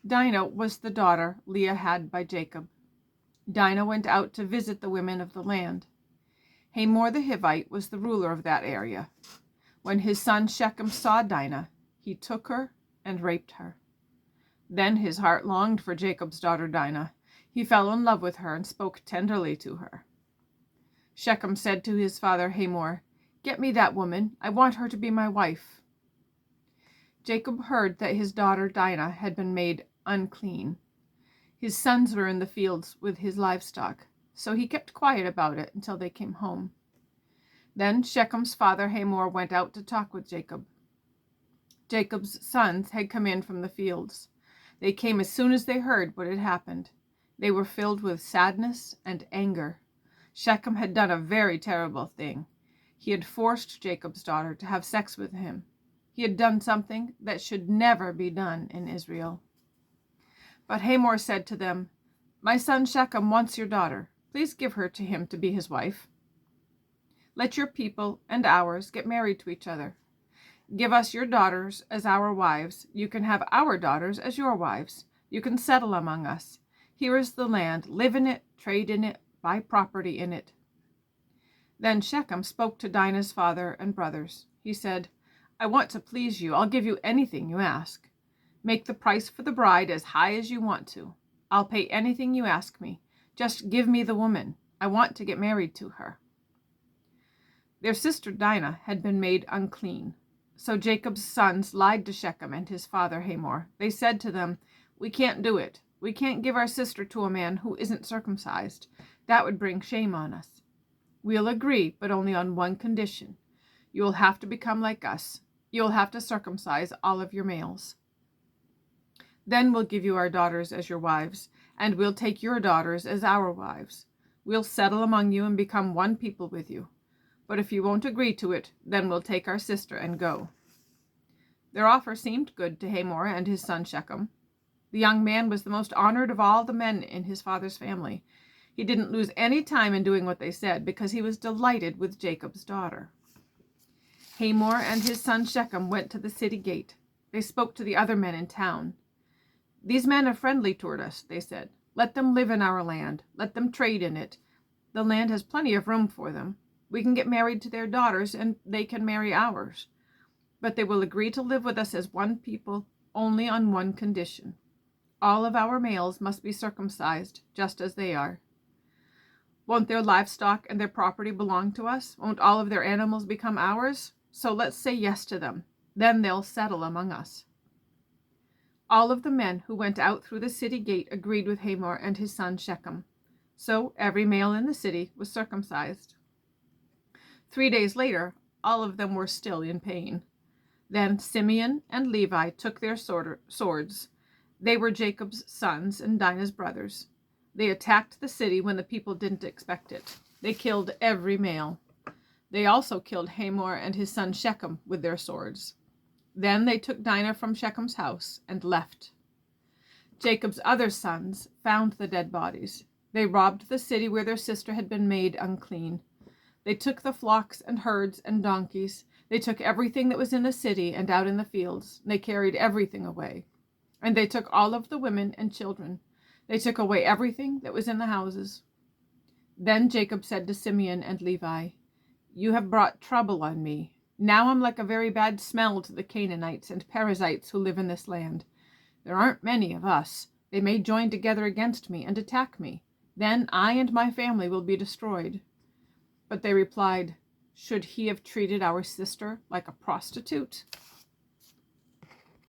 Dinah was the daughter Leah had by Jacob. Dinah went out to visit the women of the land. Hamor the Hivite was the ruler of that area. When his son Shechem saw Dinah, he took her and raped her. Then his heart longed for Jacob's daughter Dinah. He fell in love with her and spoke tenderly to her. Shechem said to his father Hamor, "Get me that woman. I want her to be my wife." Jacob heard that his daughter Dinah had been made unclean. His sons were in the fields with his livestock, so he kept quiet about it until they came home. Then Shechem's father Hamor went out to talk with Jacob. Jacob's sons had come in from the fields. They came as soon as they heard what had happened. They were filled with sadness and anger. Shechem had done a very terrible thing. He had forced Jacob's daughter to have sex with him. He had done something that should never be done in Israel. But Hamor said to them, "My son Shechem wants your daughter. Please give her to him to be his wife. Let your people and ours get married to each other. Give us your daughters as our wives. You can have our daughters as your wives. You can settle among us. Here is the land. Live in it, trade in it, buy property in it." Then Shechem spoke to Dinah's father and brothers. He said, "I want to please you. I'll give you anything you ask. Make the price for the bride as high as you want to. I'll pay anything you ask me. Just give me the woman. I want to get married to her." Their sister Dinah had been made unclean. So Jacob's sons lied to Shechem and his father Hamor. They said to them, "We can't do it. We can't give our sister to a man who isn't circumcised. That would bring shame on us. We'll agree, but only on one condition. You will have to become like us. You will have to circumcise all of your males. Then we'll give you our daughters as your wives, and we'll take your daughters as our wives. We'll settle among you and become one people with you. But if you won't agree to it, then we'll take our sister and go." Their offer seemed good to Hamor and his son Shechem. The young man was the most honored of all the men in his father's family. He didn't lose any time in doing what they said because he was delighted with Jacob's daughter. Hamor and his son Shechem went to the city gate. They spoke to the other men in town. "These men are friendly toward us," they said. "Let them live in our land. Let them trade in it. The land has plenty of room for them. We can get married to their daughters, and they can marry ours. But they will agree to live with us as one people, only on one condition. All of our males must be circumcised, just as they are. Won't their livestock and their property belong to us? Won't all of their animals become ours? So let's say yes to them. Then they'll settle among us." All of the men who went out through the city gate agreed with Hamor and his son Shechem. So every male in the city was circumcised. 3 days later, all of them were still in pain. Then Simeon and Levi took their swords. They were Jacob's sons and Dinah's brothers. They attacked the city when the people didn't expect it. They killed every male. They also killed Hamor and his son Shechem with their swords. Then they took Dinah from Shechem's house and left. Jacob's other sons found the dead bodies. They robbed the city where their sister had been made unclean. They took the flocks and herds and donkeys. They took everything that was in the city and out in the fields. They carried everything away. And they took all of the women and children. They took away everything that was in the houses. Then Jacob said to Simeon and Levi, "You have brought trouble on me. Now I'm like a very bad smell to the Canaanites and Perizzites who live in this land. There aren't many of us. They may join together against me and attack me. Then I and my family will be destroyed." But they replied, "Should he have treated our sister like a prostitute?"